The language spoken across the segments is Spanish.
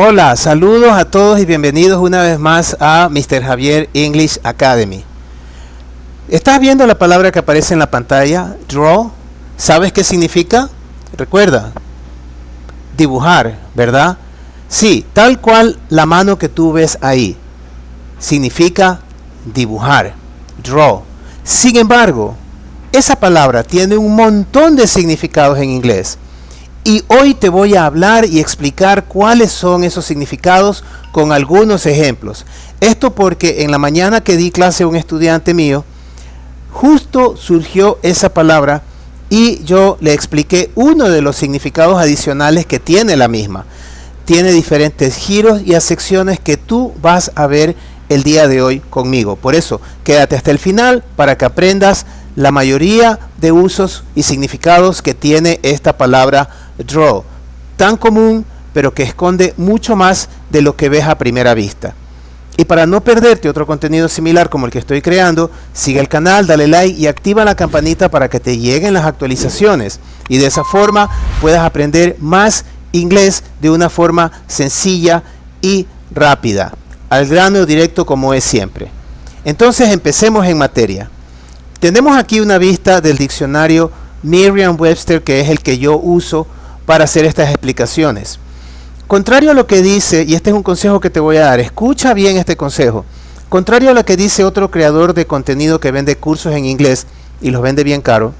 Hola, saludos a todos y bienvenidos una vez más a Mr. Javier English Academy. ¿Estás viendo la palabra que aparece en la pantalla? Draw. ¿Sabes qué significa? Recuerda, dibujar, ¿verdad? Sí, tal cual la mano que tú ves ahí. Significa dibujar. Draw. Sin embargo, esa palabra tiene un montón de significados en inglés. Y hoy te voy a hablar y explicar cuáles son esos significados con algunos ejemplos. Esto porque en la mañana que di clase a un estudiante mío, justo surgió esa palabra y yo le expliqué uno de los significados adicionales que tiene la misma. Tiene diferentes giros y acepciones que tú vas a ver el día de hoy conmigo. Por eso, quédate hasta el final para que aprendas la mayoría de usos y significados que tiene esta palabra draw, tan común pero que esconde mucho más de lo que ves a primera vista. Y para no perderte otro contenido similar como el que estoy creando, sigue el canal, dale like y activa la campanita para que te lleguen las actualizaciones y de esa forma puedas aprender más inglés de una forma sencilla y rápida, al grano directo como es siempre. Entonces empecemos en materia. Tenemos aquí una vista del diccionario Merriam-Webster, que es el que yo uso para hacer estas explicaciones. Contrario a lo que dice, y este es un consejo que te voy a dar, escucha bien este consejo. Contrario a lo que dice otro creador de contenido que vende cursos en inglés y los vende bien caro,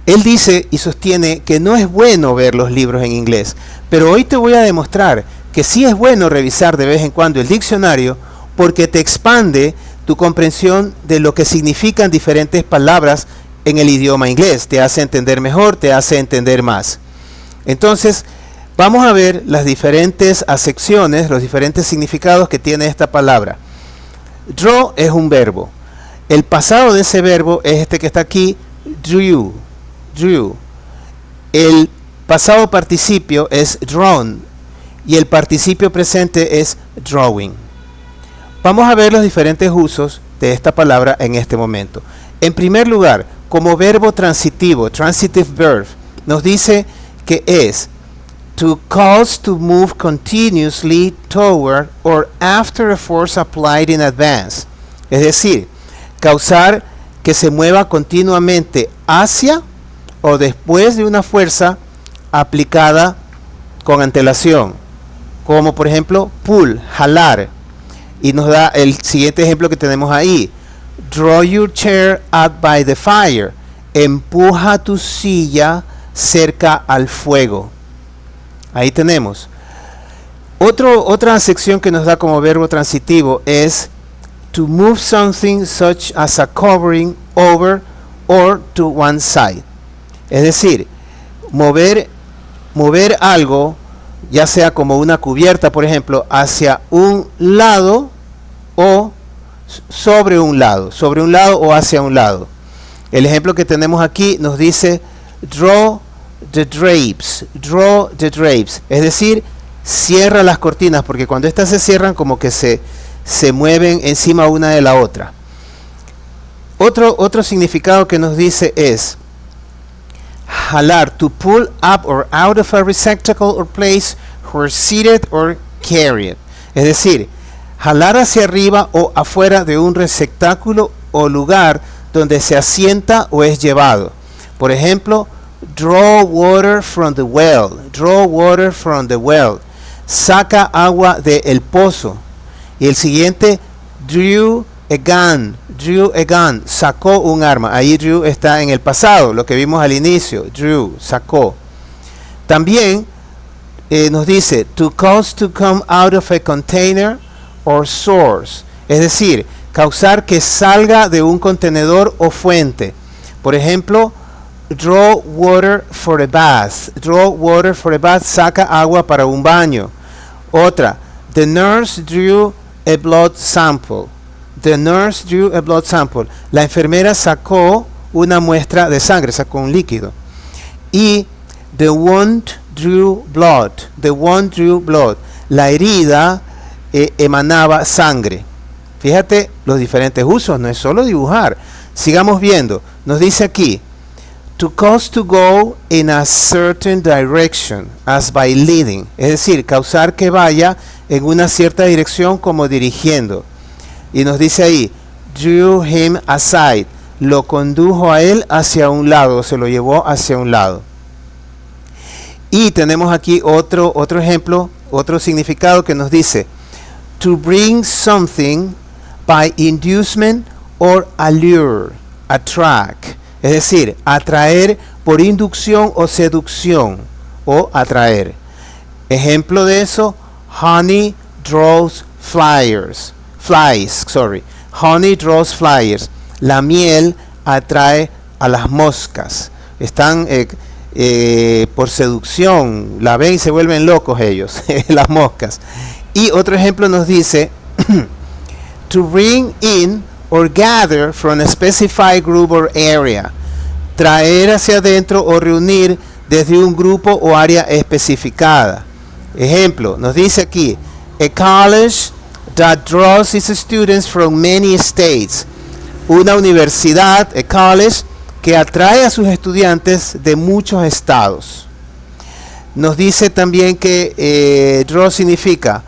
él dice y sostiene que no es bueno ver los libros en inglés, pero hoy te voy a demostrar que sí es bueno revisar de vez en cuando el diccionario porque te expande tu comprensión de lo que significan diferentes palabras en el idioma inglés. Te hace entender mejor, te hace entender más. Entonces, vamos a ver las diferentes acepciones, los diferentes significados que tiene esta palabra. Draw es un verbo. El pasado de ese verbo es este que está aquí, drew. Drew. El pasado participio es drawn y el participio presente es drawing. Vamos a ver los diferentes usos de esta palabra en este momento. En primer lugar, como verbo transitivo, transitive verb, nos dice que es to cause to move continuously toward or after a force applied in advance. Es decir, causar que se mueva continuamente hacia o después de una fuerza aplicada con antelación. Como por ejemplo, pull, jalar. Y nos da el siguiente ejemplo que tenemos ahí. Draw your chair out by the fire. Empuja tu silla cerca al fuego. Ahí tenemos. Otra sección que nos da como verbo transitivo es to move something such as a covering over or to one side. Es decir, mover algo, ya sea como una cubierta, por ejemplo, hacia un lado o sobre un lado o hacia un lado. El ejemplo que tenemos aquí nos dice draw the drapes, es decir, cierra las cortinas, porque cuando estas se cierran como que se mueven encima una de la otra. Otro significado que nos dice es jalar, to pull up or out of a receptacle or place where seated or carried. Es decir, jalar hacia arriba o afuera de un receptáculo o lugar donde se asienta o es llevado. Por ejemplo, draw water from the well. Draw water from the well. Saca agua del pozo. Y el siguiente, drew a gun. Drew a gun. Sacó un arma. Ahí drew está en el pasado, lo que vimos al inicio. Drew, sacó. También nos dice to cause to come out of a container or source. Es decir, causar que salga de un contenedor o fuente. Por ejemplo, draw water for a bath. Draw water for a bath. Saca agua para un baño. Otra, the nurse drew a blood sample. The nurse drew a blood sample. La enfermera sacó una muestra de sangre, sacó un líquido. Y the wound drew blood. The wound drew blood. La herida emanaba sangre. Fíjate los diferentes usos, no es solo dibujar. Sigamos viendo. Nos dice aquí, To cause to go in a certain direction, as by leading. Es decir, causar que vaya en una cierta dirección como dirigiendo. Y nos dice ahí, drew him aside. Lo condujo a él hacia un lado, se lo llevó hacia un lado. Y tenemos aquí otro ejemplo, otro significado que nos dice, to bring something by inducement or allure, attract. Es decir, atraer por inducción o seducción, o atraer. Ejemplo de eso, honey draws flies. Honey draws flies. La miel atrae a las moscas. Están por seducción, la ven y se vuelven locos ellos, las moscas. Y otro ejemplo nos dice, to bring in or gather from a specified group or area. Traer hacia adentro o reunir desde un grupo o área especificada. Ejemplo, nos dice aquí, a college that draws its students from many states. Una universidad, a college, que atrae a sus estudiantes de muchos estados. Nos dice también que draw significa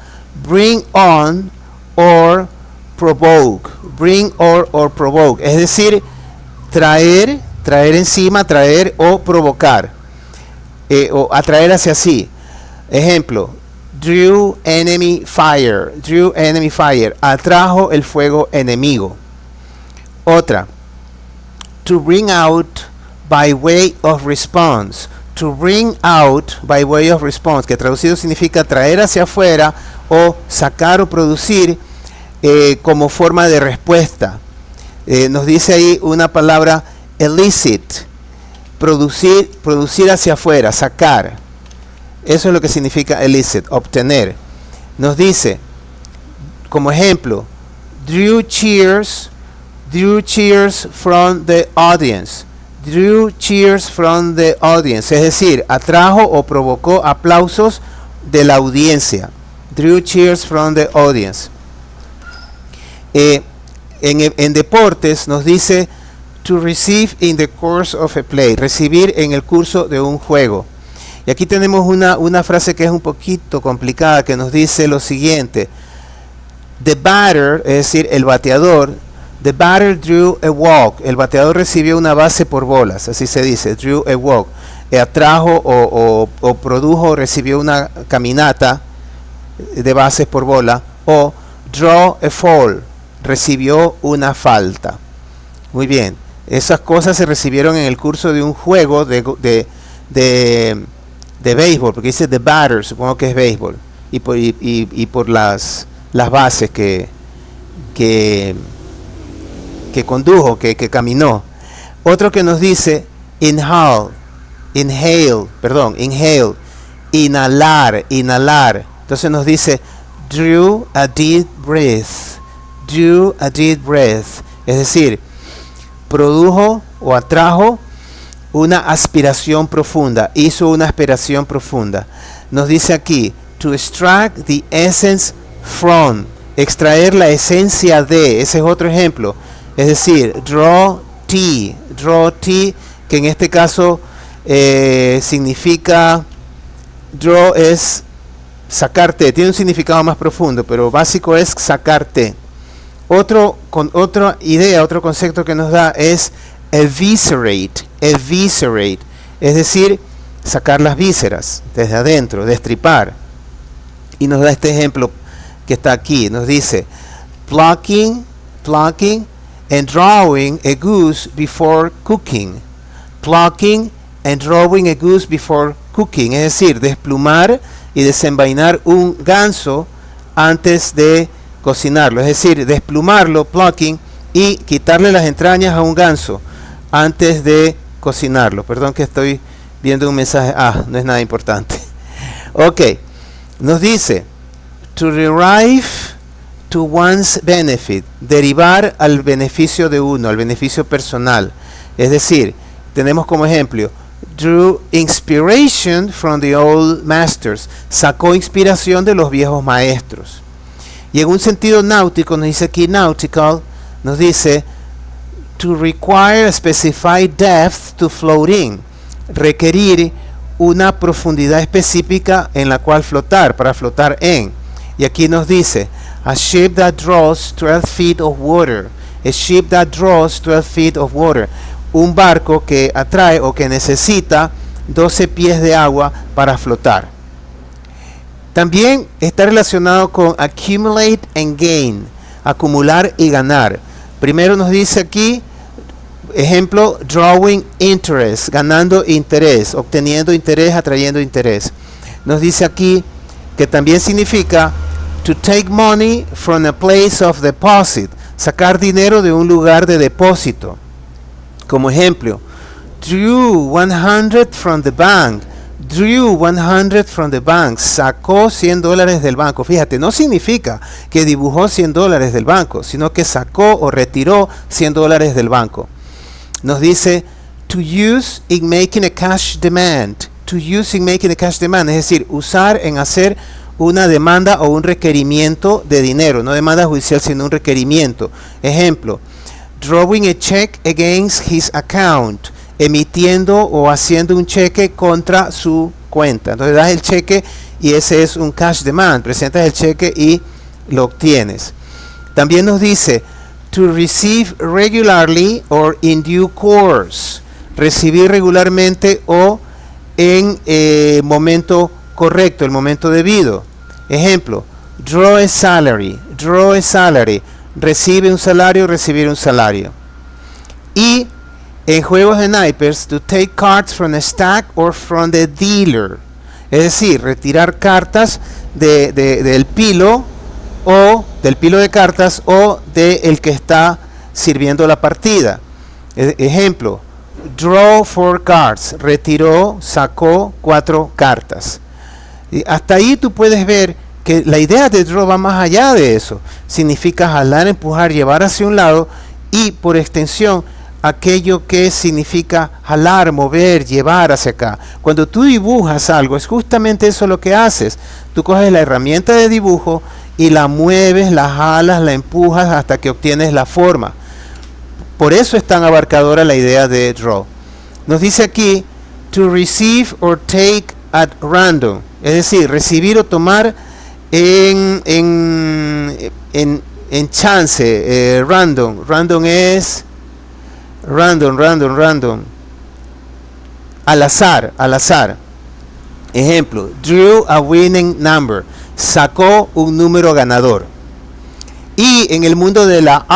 bring on or provoke. Bring or provoke. Es decir, traer encima, traer o provocar. O atraer hacia sí. Ejemplo, drew enemy fire. Drew enemy fire. Atrajo el fuego enemigo. Otra, to bring out by way of response. To bring out by way of response, que traducido significa traer hacia afuera o sacar o producir como forma de respuesta. Nos dice ahí una palabra elicit, producir hacia afuera, sacar. Eso es lo que significa elicit, obtener. Nos dice, como ejemplo, drew cheers from the audience. Drew cheers from the audience. Es decir, atrajo o provocó aplausos de la audiencia. Drew cheers from the audience. En deportes nos dice to receive in the course of a play. Recibir en el curso de un juego. Y aquí tenemos una frase que es un poquito complicada que nos dice lo siguiente. The batter, es decir, el bateador. The batter drew a walk. El bateador recibió una base por bolas, así se dice, drew a walk. Atrajo o produjo, recibió una caminata de bases por bola. O draw a foul, recibió una falta. Muy bien, esas cosas se recibieron en el curso de un juego de béisbol, porque dice the batter, supongo que es béisbol. Y por las bases que condujo, que caminó. Otro que nos dice inhale, inhalar. Entonces nos dice drew a deep breath. Es decir, produjo o atrajo una aspiración profunda, hizo una aspiración profunda. Nos dice aquí to extract the essence from, extraer la esencia de. Ese es otro ejemplo. Es decir, draw tea, que en este caso significa, draw es sacar té, tiene un significado más profundo, pero básico es sacar té. Otra idea, otro concepto que nos da es eviscerate, es decir, sacar las vísceras desde adentro, destripar. Y nos da este ejemplo que está aquí, nos dice plucking and drawing a goose before cooking. Plucking and drawing a goose before cooking. Es decir, desplumar y desenvainar un ganso antes de cocinarlo. Es decir, desplumarlo, plucking, y quitarle las entrañas a un ganso antes de cocinarlo. Perdón que estoy viendo un mensaje. No es nada importante. Ok. Nos dice, to derive to one's benefit, derivar al beneficio de uno, al beneficio personal. Es decir, tenemos como ejemplo, drew inspiration from the old masters, sacó inspiración de los viejos maestros. Y en un sentido náutico, nos dice aquí nautical, nos dice To require a specified depth to float in. Requerir una profundidad específica en la cual flotar, para flotar en. Y aquí nos dice, a ship that draws 12 feet of water. A ship that draws 12 feet of water. Un barco que atrae o que necesita 12 pies de agua para flotar. También está relacionado con accumulate and gain, acumular y ganar. Primero nos dice aquí, ejemplo, drawing interest, ganando interés, obteniendo interés, atrayendo interés. Nos dice aquí que también significa to take money from a place of deposit, sacar dinero de un lugar de depósito. Como ejemplo, drew 100 from the bank. Drew 100 from the bank. Sacó $100 del banco. Fíjate, no significa que dibujó $100 del banco, sino que sacó o retiró $100 del banco. Nos dice to use in making a cash demand. To use in making a cash demand, es decir, usar en hacer una demanda o un requerimiento de dinero, no demanda judicial, sino un requerimiento. Ejemplo, drawing a check against his account, emitiendo o haciendo un cheque contra su cuenta. Entonces das el cheque y ese es un cash demand, presentas el cheque y lo obtienes. También nos dice to receive regularly or in due course, recibir regularmente o en momento correcto, el momento debido. Ejemplo, draw a salary, recibe un salario, recibir un salario. Y en juegos de naipes, to take cards from a stack or from the dealer, es decir, retirar cartas del pilo o del pilo de cartas o del que está sirviendo la partida. Ejemplo, draw 4 cards, retiró, sacó 4 cartas. Y hasta ahí tú puedes ver que la idea de draw va más allá de eso. Significa jalar, empujar, llevar hacia un lado y por extensión aquello que significa jalar, mover, llevar hacia acá. Cuando tú dibujas algo, es justamente eso lo que haces. Tú coges la herramienta de dibujo y la mueves, la jalas, la empujas hasta que obtienes la forma. Por eso es tan abarcadora la idea de draw. Nos dice aquí, to receive or take at random, es decir, recibir o tomar en chance, random es random, al azar. Ejemplo, drew a winning number, sacó un número ganador. Y en el mundo de la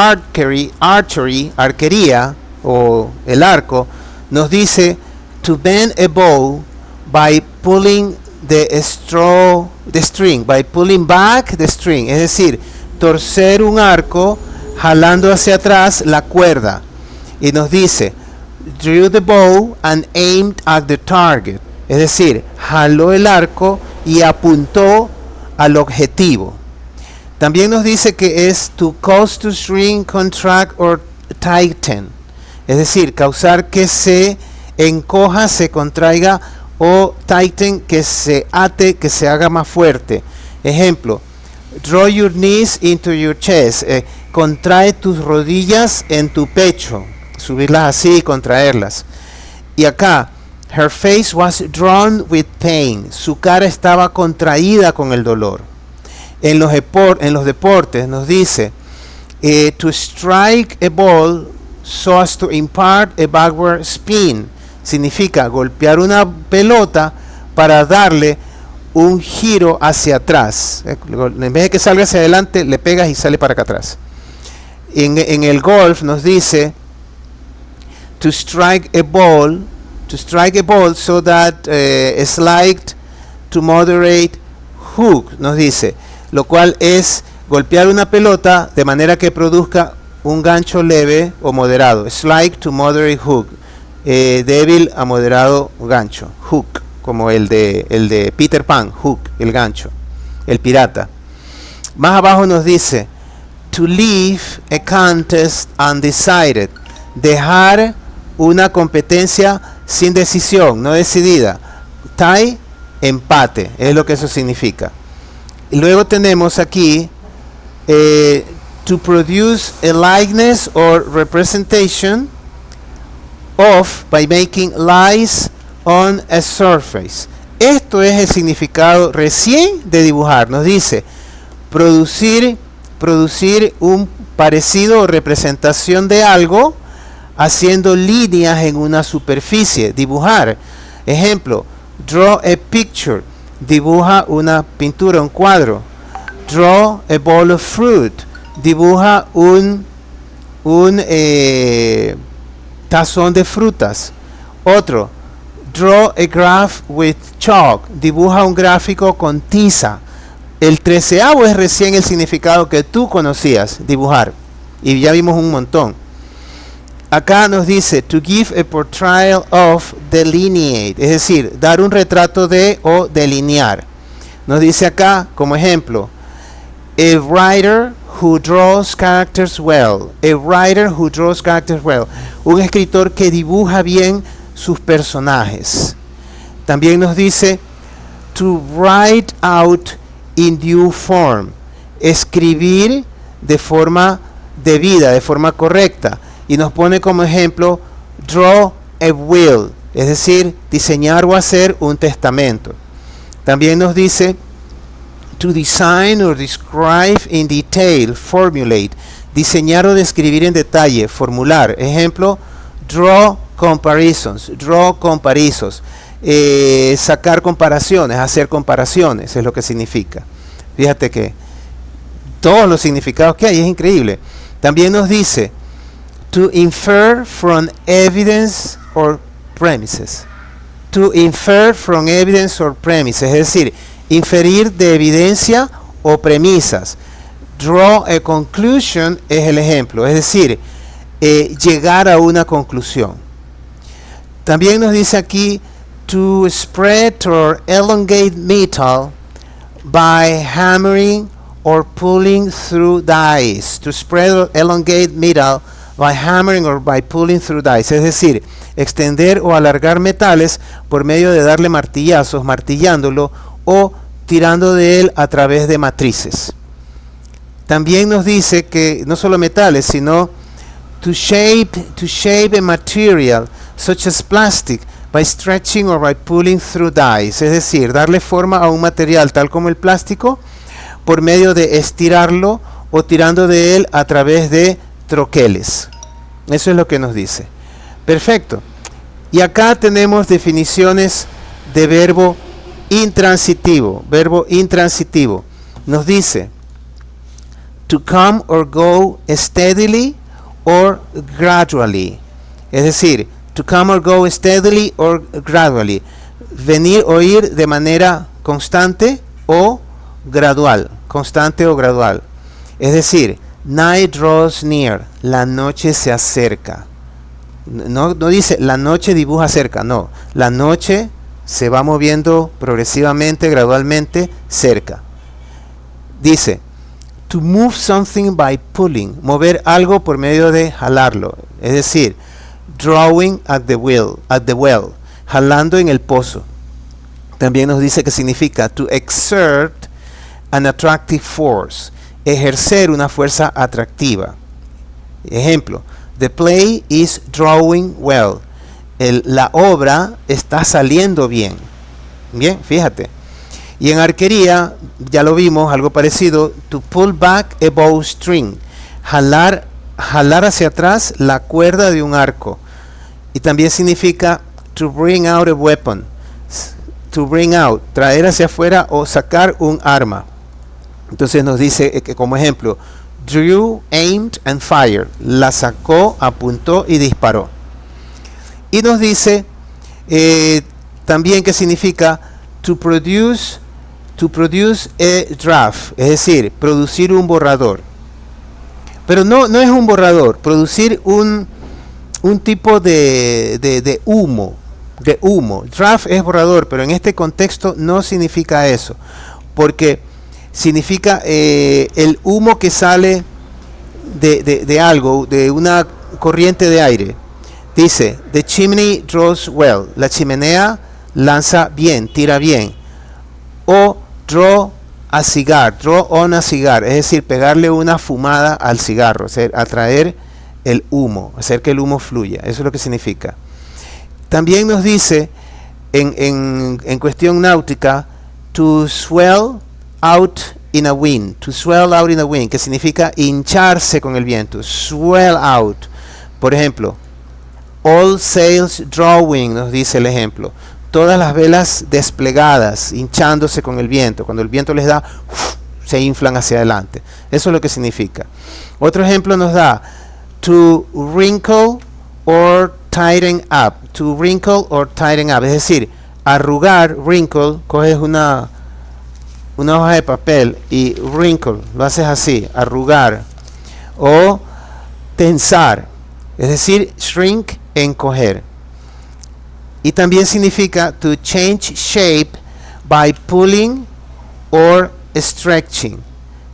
arquería o el arco, nos dice to bend a bow by pulling the string, by pulling back the string, es decir, torcer un arco jalando hacia atrás la cuerda. Y nos dice drew the bow and aimed at the target, es decir, jaló el arco y apuntó al objetivo. También nos dice que es to cause to shrink, contract or tighten, es decir, causar que se encoja, se contraiga o tighten, que se ate, que se haga más fuerte. Ejemplo, draw your knees into your chest, contrae tus rodillas en tu pecho, subirlas así y contraerlas. Y acá, her face was drawn with pain, su cara estaba contraída con el dolor. En los deportes nos dice to strike a ball so as to impart a backward spin, significa golpear una pelota para darle un giro hacia atrás. En vez de que salga hacia adelante, le pegas y sale para acá atrás. En el golf nos dice to strike a ball so that slide to moderate hook, nos dice, lo cual es golpear una pelota de manera que produzca un gancho leve o moderado. Slide to moderate hook, débil a moderado gancho. Hook, como el de Peter Pan, Hook, el gancho, el pirata. Más abajo nos dice to leave a contest undecided, dejar una competencia sin decisión, no decidida. Tie, empate, es lo que eso significa. Y luego tenemos aquí to produce a likeness or representation of by making lines on a surface. Esto es el significado recién de dibujar. Nos dice producir un parecido o representación de algo haciendo líneas en una superficie. Dibujar. Ejemplo, draw a picture. Dibuja una pintura, un cuadro. Draw a bowl of fruit. Dibuja un tazón de frutas. Otro, draw a graph with chalk. Dibuja un gráfico con tiza. El 13avo es recién el significado que tú conocías, dibujar. Y ya vimos un montón. Acá nos dice to give a portrayal of, delineate. Es decir, dar un retrato de o delinear. Nos dice acá, como ejemplo, a writer who draws characters well. A writer who draws characters well. Un escritor que dibuja bien sus personajes. También nos dice to write out in due form. Escribir de forma debida, de forma correcta. Y nos pone como ejemplo draw a will. Es decir, diseñar o hacer un testamento. También nos dice to design or describe in detail, formulate. Diseñar o describir en detalle, formular. Ejemplo, draw comparisons, sacar comparaciones, hacer comparaciones, es lo que significa. Fíjate que todos los significados que hay es increíble. También nos dice to infer from evidence or premises. To infer from evidence or premises, es decir, inferir de evidencia o premisas. Draw a conclusion es el ejemplo, es decir, llegar a una conclusión. También nos dice aquí to spread or elongate metal by hammering or pulling through dies. To spread or elongate metal by hammering or by pulling through dies. Es decir, extender o alargar metales por medio de darle martillazos, martillándolo o tirando de él a través de matrices. También nos dice que no solo metales, sino to shape a material such as plastic by stretching or by pulling through dies. Es decir, darle forma a un material tal como el plástico por medio de estirarlo o tirando de él a través de troqueles. Eso es lo que nos dice. Perfecto. Y acá tenemos definiciones de verbo intransitivo. Verbo intransitivo. Nos dice to come or go steadily or gradually. Es decir, to come or go steadily or gradually. Venir o ir de manera constante o gradual. Constante o gradual. Es decir, night draws near. La noche se acerca. No dice la noche dibuja cerca. No. La noche se va moviendo progresivamente, gradualmente, cerca. Dice to move something by pulling. Mover algo por medio de jalarlo. Es decir, drawing at the well. Jalando en el pozo. También nos dice que significa to exert an attractive force. Ejercer una fuerza atractiva. Ejemplo, the play is drawing well. La obra está saliendo bien. Bien, fíjate. Y en arquería, ya lo vimos, algo parecido, to pull back a bowstring. Jalar hacia atrás la cuerda de un arco. Y también significa to bring out a weapon. To bring out, traer hacia afuera o sacar un arma. Entonces nos dice que como ejemplo, drew, aimed and fired. La sacó, apuntó y disparó. Y nos dice también que significa to produce a draft, es decir, producir un borrador. Pero no es un borrador, producir un tipo de humo. Draft es borrador, pero en este contexto no significa eso, porque significa el humo que sale de algo, de una corriente de aire. Dice, the chimney draws well. La chimenea lanza bien, tira bien. O draw a cigar, draw on a cigar, es decir, pegarle una fumada al cigarro, atraer el humo, hacer que el humo fluya, eso es lo que significa. También nos dice en cuestión náutica, to swell out in a wind, to swell out in a wind, que significa hincharse con el viento, swell out. Por ejemplo, all sails drawing, nos dice el ejemplo, todas las velas desplegadas, hinchándose con el viento, cuando el viento les da, se inflan hacia adelante, eso es lo que significa. Otro ejemplo nos da, to wrinkle or tighten up, to wrinkle or tighten up, es decir, arrugar, wrinkle, coges una hoja de papel y wrinkle, lo haces así, arrugar, o tensar, es decir, shrink, encoger. Y también significa to change shape by pulling or stretching,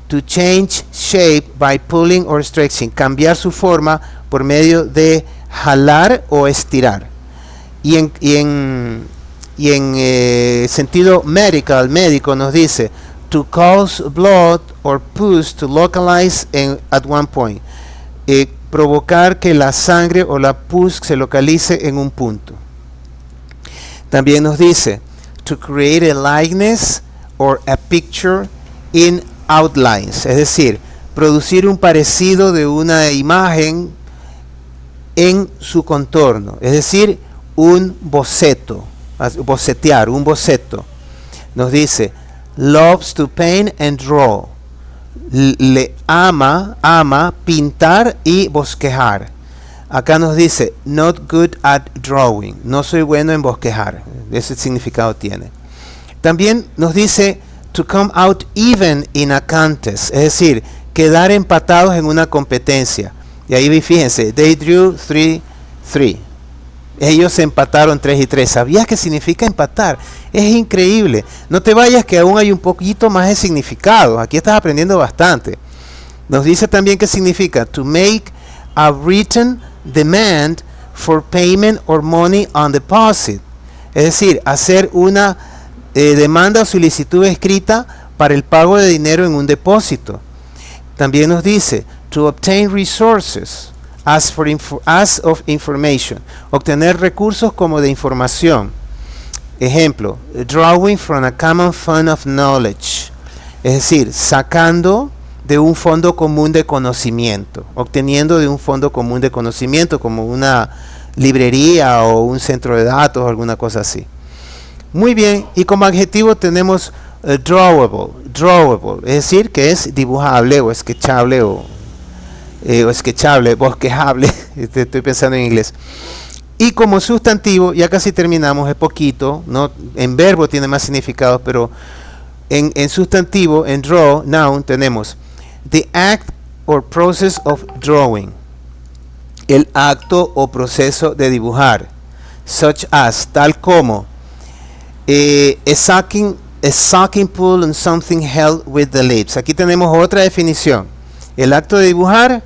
to change shape by pulling or stretching, cambiar su forma por medio de jalar o estirar. Y en sentido médico nos dice to cause blood or pus to localize at one point, provocar que la sangre o la pus se localice en un punto. También nos dice to create a likeness or a picture in outlines, es decir, producir un parecido de una imagen en su contorno, es decir, un boceto, bocetear, un boceto. Nos dice loves to paint and draw, le ama pintar y bosquejar. Acá nos dice not good at drawing, no soy bueno en bosquejar, ese significado tiene. También nos dice to come out even in a contest, es decir, quedar empatados en una competencia. Y ahí fíjense, they drew 3-3. Ellos se empataron 3-3. ¿Sabías qué significa empatar? Es increíble. No te vayas, que aún hay un poquito más de significado. Aquí estás aprendiendo bastante. Nos dice también qué significa to make a written demand for payment or money on deposit. Es decir, hacer una demanda o solicitud escrita para el pago de dinero en un depósito. También nos dice to obtain resources as of information, obtener recursos como de información. Ejemplo, drawing from a common fund of knowledge, es decir, sacando de un fondo común de conocimiento, obteniendo de un fondo común de conocimiento como una librería o un centro de datos o alguna cosa así. Muy bien, y como adjetivo tenemos drawable, es decir, que es dibujable o sketchable o sketchable, bosquejable, estoy pensando en inglés. Y como sustantivo, ya casi terminamos, es poquito, ¿no? En verbo tiene más significados, pero en sustantivo, en draw, noun, tenemos the act or process of drawing, el acto o proceso de dibujar, such as, tal como, a sucking pull on something held with the lips. Aquí tenemos otra definición. El acto de dibujar,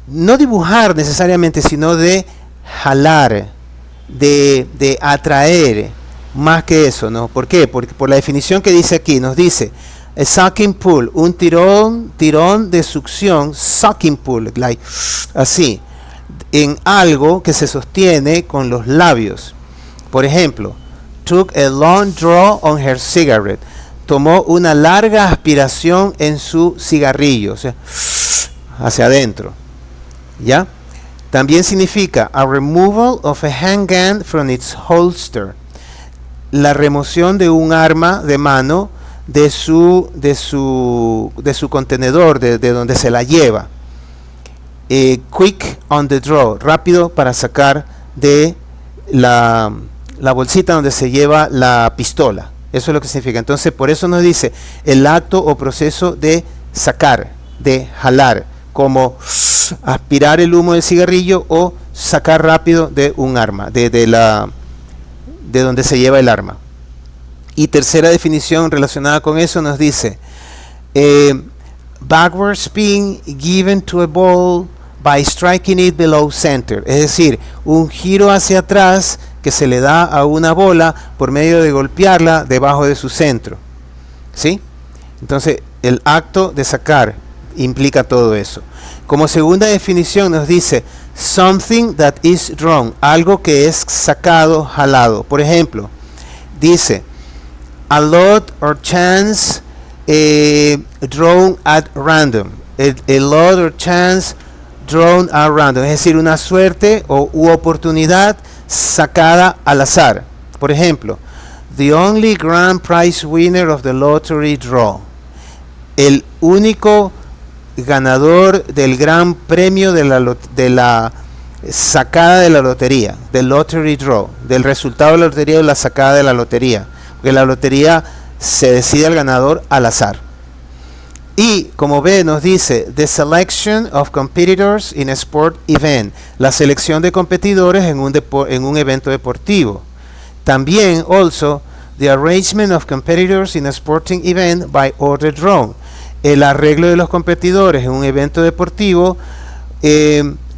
no dibujar necesariamente, sino de jalar, de atraer, más que eso, ¿no? ¿Por qué? Porque por la definición que dice aquí, nos dice a sucking pull, un tirón de succión, sucking pull, like, así, en algo que se sostiene con los labios. Por ejemplo, took a long draw on her cigarette, tomó una larga aspiración en su cigarrillo, o sea, hacia adentro. ¿Ya? También significa a removal of a handgun from its holster, la remoción de un arma de mano de su contenedor, de donde se la lleva. Quick on the draw, rápido para sacar de la bolsita donde se lleva la pistola. Eso es lo que significa. Entonces, por eso nos dice el acto o proceso de sacar, de jalar, como aspirar el humo del cigarrillo o sacar rápido de un arma, de donde se lleva el arma. Y tercera definición relacionada con eso nos dice backward spin given to a ball by striking it below center, es decir, un giro hacia atrás que se le da a una bola por medio de golpearla debajo de su centro. ¿Sí? Entonces, el acto de sacar implica todo eso. Como segunda definición nos dice something that is drawn, algo que es sacado, jalado. Por ejemplo, dice a lot or chance drawn at random. A lot or chance drawn at random, es decir, una suerte u oportunidad sacada al azar. Por ejemplo, the only grand prize winner of the lottery draw. El único ganador del gran premio de la sacada de la lotería, del lottery draw, del resultado de la lotería o la sacada de la lotería, porque la lotería se decide al ganador al azar. Y como ve nos dice the selection of competitors in a sport event, la selección de competidores en un evento deportivo. También also the arrangement of competitors in a sporting event by order drawn, el arreglo de los competidores en un evento deportivo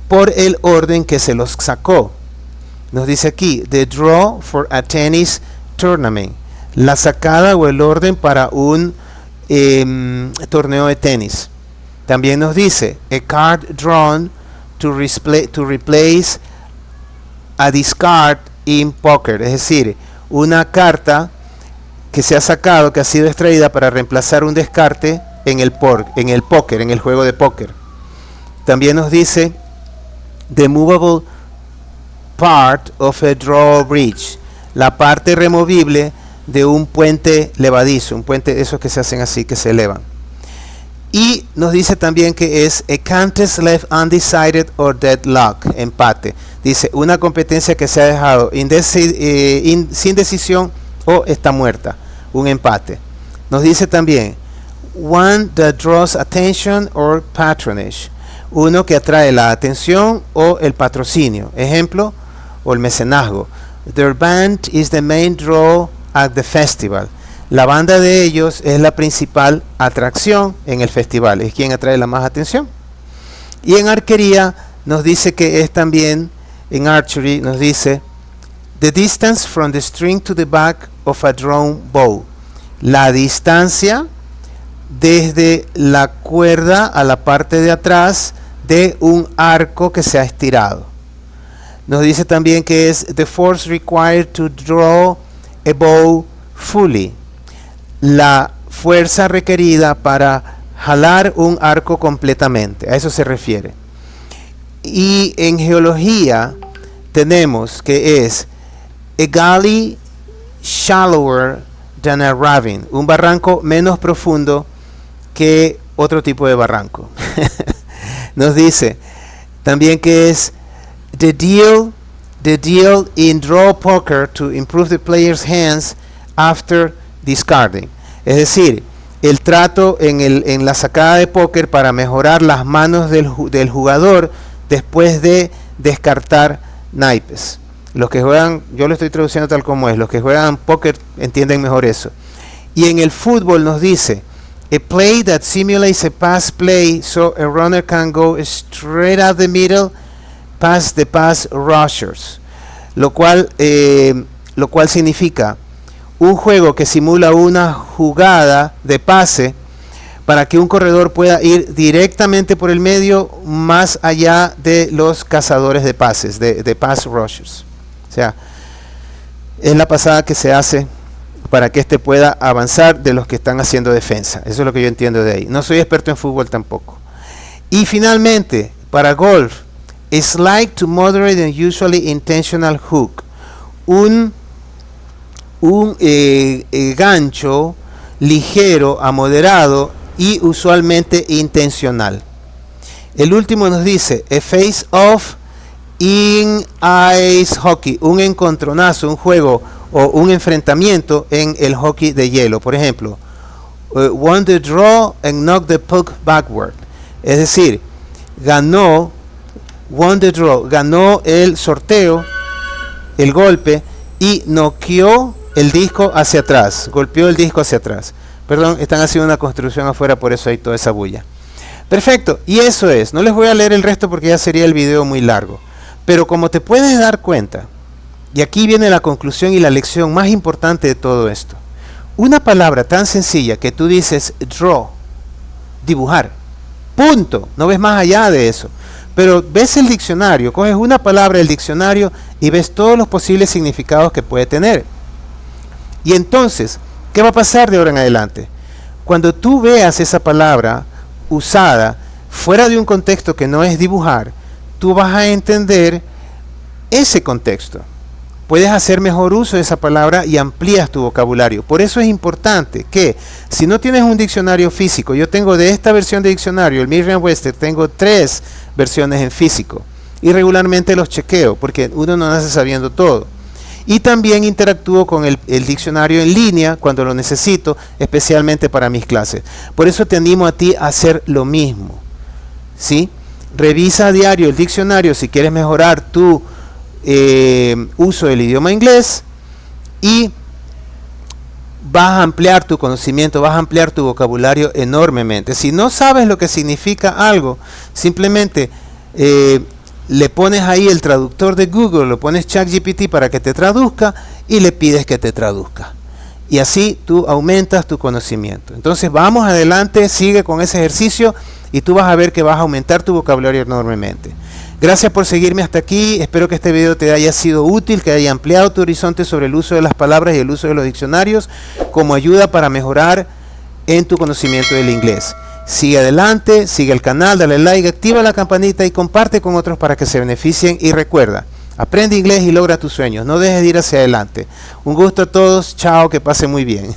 por el orden que se los sacó. Nos dice aquí the draw for a tennis tournament, la sacada o el orden para un torneo de tenis. También nos dice a card drawn to replace a discard in poker, es decir, una carta que se ha sacado, que ha sido extraída para reemplazar un descarte en el póker, en el juego de póker. También nos dice the movable part of a drawbridge, la parte removible de un puente levadizo, un puente esos que se hacen así, que se elevan. Y nos dice también que es a contest left undecided or deadlock, empate. Dice una competencia que se ha dejado sin decisión o está muerta, un empate. Nos dice también one that draws attention or patronage, uno que atrae la atención o el patrocinio, ejemplo, o el mecenazgo. Their band is the main draw at the festival. La banda de ellos es la principal atracción en el festival, es quien atrae la más atención. Y en arquería nos dice que es también, en archery nos dice the distance from the string to the back of a drawn bow, la distancia desde la cuerda a la parte de atrás de un arco que se ha estirado. Nos dice también que es the force required to draw a bow fully, la fuerza requerida para jalar un arco completamente, a eso se refiere. Y en geología tenemos que es a gully shallower than a ravine, un barranco menos profundo que otro tipo de barranco. Nos dice también que es the deal in draw poker to improve the player's hands after discarding, es decir, el trato en la sacada de póker para mejorar las manos del jugador después de descartar naipes. Los que juegan, yo lo estoy traduciendo tal como es, los que juegan póker entienden mejor eso. Y en el fútbol nos dice a play that simulates a pass play so a runner can go straight out the middle past the pass rushers, lo cual significa un juego que simula una jugada de pase para que un corredor pueda ir directamente por el medio más allá de los cazadores de pases, de pass rushers. O sea, es la pasada que se hace para que éste pueda avanzar de los que están haciendo defensa. Eso es lo que yo entiendo de ahí. No soy experto en fútbol tampoco. Y finalmente, para golf, slide to moderate and usually intentional hook, un gancho ligero a moderado y usualmente intencional. El último nos dice a face off in ice hockey, un encontronazo, un juego o un enfrentamiento en el hockey de hielo. Por ejemplo, won the draw and knocked the puck backward, es decir, ganó el sorteo, el golpe, y noqueó el disco hacia atrás, golpeó el disco hacia atrás. Perdón, están haciendo una construcción afuera, por eso hay toda esa bulla. Perfecto, y eso es. No les voy a leer el resto porque ya sería el video muy largo. Pero como te puedes dar cuenta, Y aquí viene la conclusión y la lección más importante de todo esto. Una palabra tan sencilla que tú dices draw, dibujar, punto, no ves más allá de eso. Pero ves el diccionario, coges una palabra del diccionario y ves todos los posibles significados que puede tener. Y entonces, ¿qué va a pasar de ahora en adelante? Cuando tú veas esa palabra usada fuera de un contexto que no es dibujar, tú vas a entender ese contexto. Puedes hacer mejor uso de esa palabra y amplías tu vocabulario. Por eso es importante que si no tienes un diccionario físico, yo tengo de esta versión de diccionario, el Merriam-Webster, tengo 3 versiones en físico. Y regularmente los chequeo, porque uno no nace sabiendo todo. Y también interactúo con el diccionario en línea cuando lo necesito, especialmente para mis clases. Por eso te animo a ti a hacer lo mismo, ¿sí? Revisa a diario el diccionario si quieres mejorar tu uso del idioma inglés y vas a ampliar tu conocimiento, vas a ampliar tu vocabulario enormemente. Si no sabes lo que significa algo, simplemente le pones ahí el traductor de Google, lo pones ChatGPT para que te traduzca y le pides que te traduzca. Y así tú aumentas tu conocimiento. Entonces vamos adelante, sigue con ese ejercicio y tú vas a ver que vas a aumentar tu vocabulario enormemente. Gracias por seguirme hasta aquí, espero que este video te haya sido útil, que haya ampliado tu horizonte sobre el uso de las palabras y el uso de los diccionarios como ayuda para mejorar en tu conocimiento del inglés. Sigue adelante, sigue el canal, dale like, activa la campanita y comparte con otros para que se beneficien. Y recuerda, aprende inglés y logra tus sueños, no dejes de ir hacia adelante. Un gusto a todos, chao, que pasen muy bien.